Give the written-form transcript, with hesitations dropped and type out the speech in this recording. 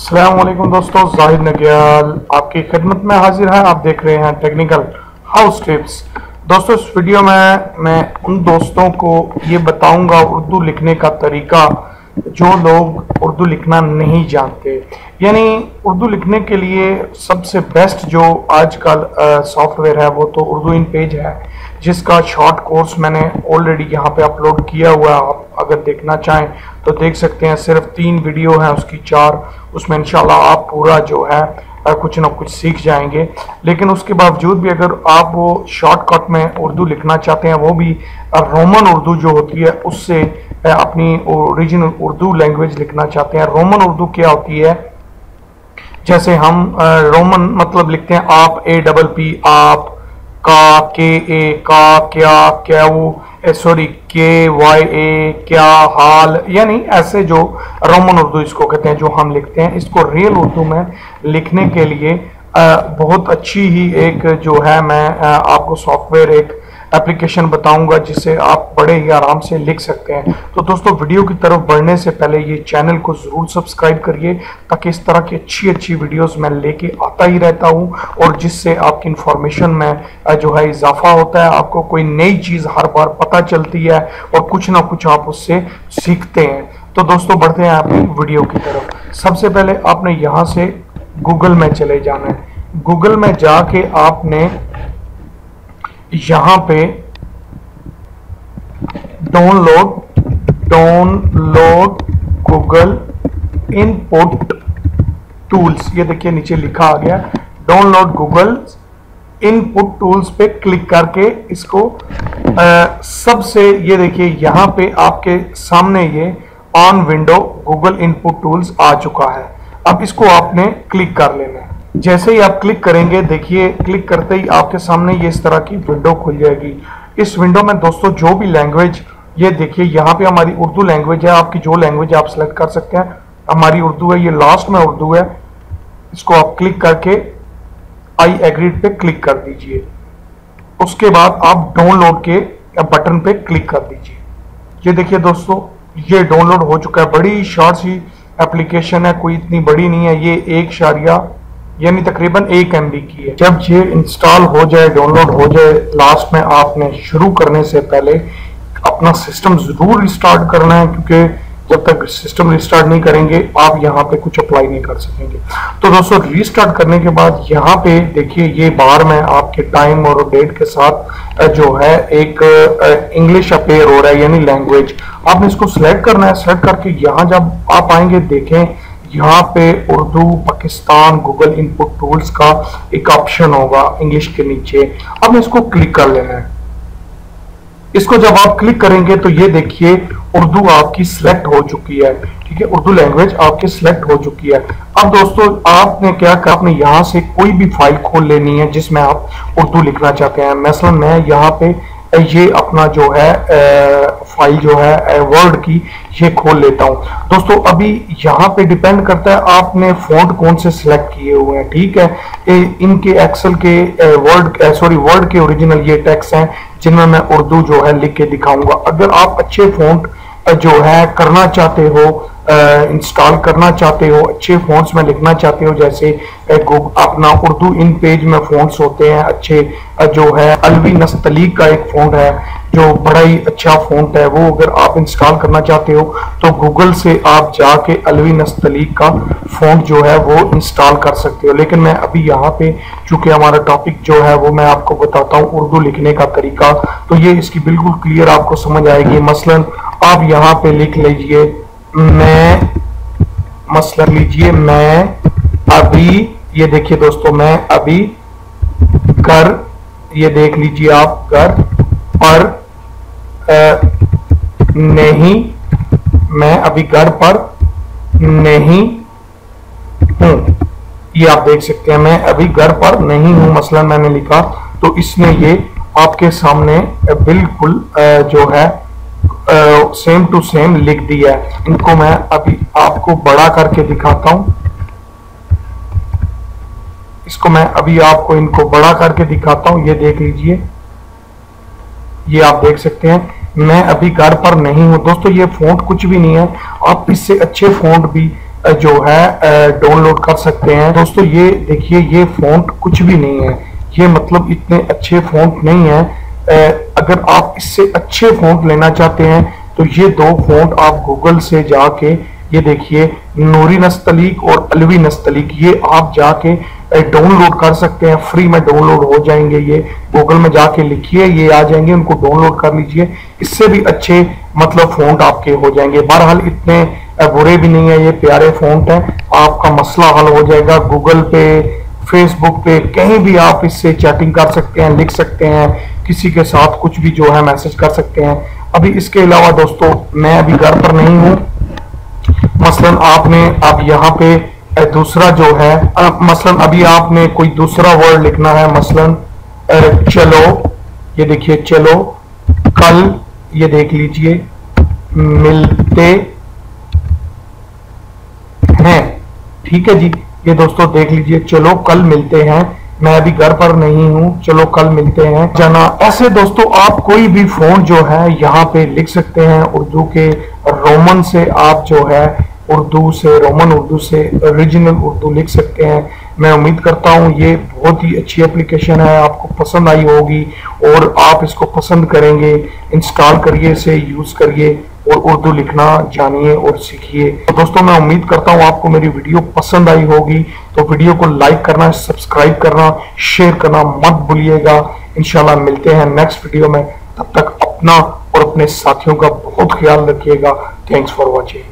अस्सलाम वालेकुम दोस्तों, जाहिद नग्याल आपकी खिदमत में हाजिर है। आप देख रहे हैं टेक्निकल हाउस टिप्स। दोस्तों, इस वीडियो में मैं उन दोस्तों को ये बताऊंगा उर्दू लिखने का तरीका जो लोग उर्दू लिखना नहीं जानते। यानी उर्दू लिखने के लिए सबसे बेस्ट जो आजकल सॉफ्टवेयर है वो तो उर्दू इन पेज है, जिसका शॉर्ट कोर्स मैंने ऑलरेडी यहाँ पे अपलोड किया हुआ है। आप अगर देखना चाहें तो देख सकते हैं। सिर्फ 3 वीडियो हैं, उसकी 4, उसमें इंशाल्लाह आप पूरा जो है कुछ ना कुछ सीख जाएंगे। लेकिन उसके बावजूद भी अगर आप वो शॉर्टकट में उर्दू लिखना चाहते हैं, वो भी रोमन उर्दू जो होती है उससे अपनी ओरिजिनल उर्दू लैंग्वेज लिखना चाहते हैं। रोमन उर्दू क्या होती है? जैसे हम रोमन मतलब लिखते हैं आप, APP आप, का, KA का, क्या, क्या वो सॉरी KYA क्या, हाल, यानी ऐसे जो रोमन उर्दू इसको कहते हैं जो हम लिखते हैं। इसको रियल उर्दू में लिखने के लिए बहुत अच्छी ही एक जो है मैं आपको सॉफ्टवेयर एक एप्लीकेशन बताऊंगा जिससे आप बड़े ही आराम से लिख सकते हैं। तो दोस्तों, वीडियो की तरफ बढ़ने से पहले ये चैनल को जरूर सब्सक्राइब करिए, ताकि इस तरह की अच्छी वीडियोस मैं लेके आता ही रहता हूँ और जिससे आपकी इंफॉर्मेशन में जो है इजाफा होता है। आपको कोई नई चीज़ हर बार पता चलती है और कुछ ना कुछ आप उससे सीखते हैं। तो दोस्तों, बढ़ते हैं अपनी वीडियो की तरफ। सबसे पहले आपने यहाँ से गूगल में चले जाना है। गूगल में जाके आपने यहाँ पे डाउनलोड गूगल इनपुट टूल्स, ये देखिए नीचे लिखा आ गया डाउनलोड गूगल इनपुट टूल्स पे क्लिक करके इसको सबसे ये देखिए यहाँ पे आपके सामने ये on window Google input tools आ चुका है। अब इसको आपने क्लिक कर लेना है। जैसे ही आप क्लिक करेंगे, देखिए क्लिक करते ही आपके सामने ये इस तरह की विंडो खुल जाएगी। इस विंडो में दोस्तों जो भी लैंग्वेज, ये देखिए यहाँ पे हमारी उर्दू लैंग्वेज है। आपकी जो लैंग्वेज आप सेलेक्ट कर सकते हैं। हमारी उर्दू है, ये लास्ट में उर्दू है। इसको आप क्लिक करके आई एग्रीड पे क्लिक कर दीजिए। उसके बाद आप डाउनलोड के बटन पे क्लिक कर दीजिए। ये देखिए दोस्तों, ये डाउनलोड हो चुका है। बड़ी शॉर्ट सी एप्लीकेशन है, कोई इतनी बड़ी नहीं है। ये 1 यानी तकरीबन 1 MB की है। जब ये इंस्टॉल हो जाए, डाउनलोड हो जाए, लास्ट में आपने शुरू करने से पहले अपना सिस्टम जरूर रिस्टार्ट करना है, क्योंकि जब तक सिस्टम रिस्टार्ट नहीं करेंगे आप यहाँ पे कुछ अप्लाई नहीं कर सकेंगे। तो दोस्तों, रिस्टार्ट करने के बाद यहाँ पे देखिए ये बार में आपके टाइम और डेट के साथ जो है एक इंग्लिश अपेयर हो रहा है, यानी लैंग्वेज। आपने इसको सिलेक्ट करना है। सिलेक्ट करके यहाँ जब आप आएंगे, देखें यहाँ पे Urdu Pakistan Google input tools का एक ऑप्शन होगा इंग्लिश के नीचे। अब इसको क्लिक कर लेना है। इसको जब आप क्लिक करेंगे तो ये देखिए उर्दू आपकी सिलेक्ट हो चुकी है। ठीक है, उर्दू लैंग्वेज आपकी सिलेक्ट हो चुकी है। अब दोस्तों, आपने क्या करना, आपने यहाँ से कोई भी फाइल खोल लेनी है जिसमें आप उर्दू लिखना चाहते हैं। मसलन मैं यहाँ पे ये अपना जो है फाइल जो है वर्ड की, ये खोल लेता हूँ। दोस्तों, अभी यहाँ पे डिपेंड करता है आपने फॉन्ट कौन से सिलेक्ट किए हुए हैं। ठीक है, इनके एक्सेल के वर्ड के ओरिजिनल ये टेक्स्ट हैं जिनमें मैं उर्दू जो है लिख के दिखाऊंगा। अगर आप अच्छे फॉन्ट जो है करना चाहते हो, इंस्टॉल करना चाहते हो, अच्छे फॉन्ट्स में लिखना चाहते हो, जैसे अपना उर्दू इन पेज में फॉन्ट्स होते हैं अच्छे, जो है अलवी नस्तलीक का एक फॉन्ट है जो बड़ा ही अच्छा फॉन्ट है, वो अगर आप इंस्टॉल करना चाहते हो तो गूगल से आप जाके अलवी नस्तलीक का फॉन्ट जो है वो इंस्टॉल कर सकते हो। लेकिन मैं अभी यहाँ पे चूंकि हमारा टॉपिक जो है वो मैं आपको बताता हूँ उर्दू लिखने का तरीका, तो ये इसकी बिल्कुल क्लियर आपको समझ आएगी। मसलन आप यहाँ पे लिख लीजिए मैं अभी, ये देखिए दोस्तों, मैं अभी घर, ये देख लीजिए आप, घर पर नहीं, मैं अभी घर पर नहीं हूं। ये आप देख सकते हैं, मैं अभी घर पर नहीं हूं मसलन मैंने लिखा, तो इसने ये आपके सामने बिल्कुल जो है सेम टू सेम लिख दिया है। इनको मैं अभी आपको बड़ा करके दिखाता हूं। इसको मैं अभी आपको इनको बड़ा करके दिखाता हूं। ये देख लीजिए, ये आप देख सकते हैं मैं अभी घर पर नहीं हूं। दोस्तों ये फॉन्ट कुछ भी नहीं है, आप इससे अच्छे फॉन्ट भी जो है डाउनलोड कर सकते हैं। दोस्तों ये देखिए, ये फ़ॉन्ट कुछ भी नहीं है, ये मतलब इतने अच्छे फ़ॉन्ट नहीं है। अगर आप इससे अच्छे फ़ॉन्ट लेना चाहते हैं तो ये दो फ़ॉन्ट आप गूगल से जाके, ये देखिए नूरी नस्तलीक और अलवी नस्तलीक, ये आप जाके डाउनलोड कर सकते हैं, फ्री में डाउनलोड हो जाएंगे। ये गूगल में जाके लिखिए, ये आ जाएंगे, उनको डाउनलोड कर लीजिए। इससे भी अच्छे मतलब फ़ॉन्ट आपके हो जाएंगे। बहरहाल इतने बुरे भी नहीं है, ये प्यारे फ़ॉन्ट हैं। आपका मसला हल हो जाएगा। गूगल पे, फेसबुक पे, कहीं भी आप इससे चैटिंग कर सकते हैं, लिख सकते हैं, किसी के साथ कुछ भी जो है मैसेज कर सकते हैं। अभी इसके अलावा दोस्तों मैं अभी घर पर नहीं हूँ। मसलन आपने अब यहाँ पे दूसरा जो है, मसलन अभी आपने कोई दूसरा वर्ड लिखना है, मसलन चलो, ये देखिए चलो, कल, ये देख लीजिए, मिलते हैं। ठीक है जी, ये दोस्तों देख लीजिए, चलो कल मिलते हैं। मैं अभी घर पर नहीं हूँ, चलो कल मिलते हैं जाना। ऐसे दोस्तों आप कोई भी फोन जो है यहाँ पे लिख सकते हैं। उर्दू के रोमन से आप जो है उर्दू से, रोमन उर्दू से ओरिजिनल उर्दू लिख सकते हैं। मैं उम्मीद करता हूँ ये बहुत ही अच्छी एप्लीकेशन है, आपको पसंद आई होगी और आप इसको पसंद करेंगे। इंस्टॉल करिए, इसे यूज करिए और उर्दू लिखना जानिए और सीखिए। तो दोस्तों मैं उम्मीद करता हूँ आपको मेरी वीडियो पसंद आई होगी, तो वीडियो को लाइक करना, सब्सक्राइब करना, शेयर करना मत भूलिएगा। इंशाल्लाह मिलते हैं नेक्स्ट वीडियो में। तब तक अपना और अपने साथियों का बहुत ख्याल रखिएगा। Thanks for watching.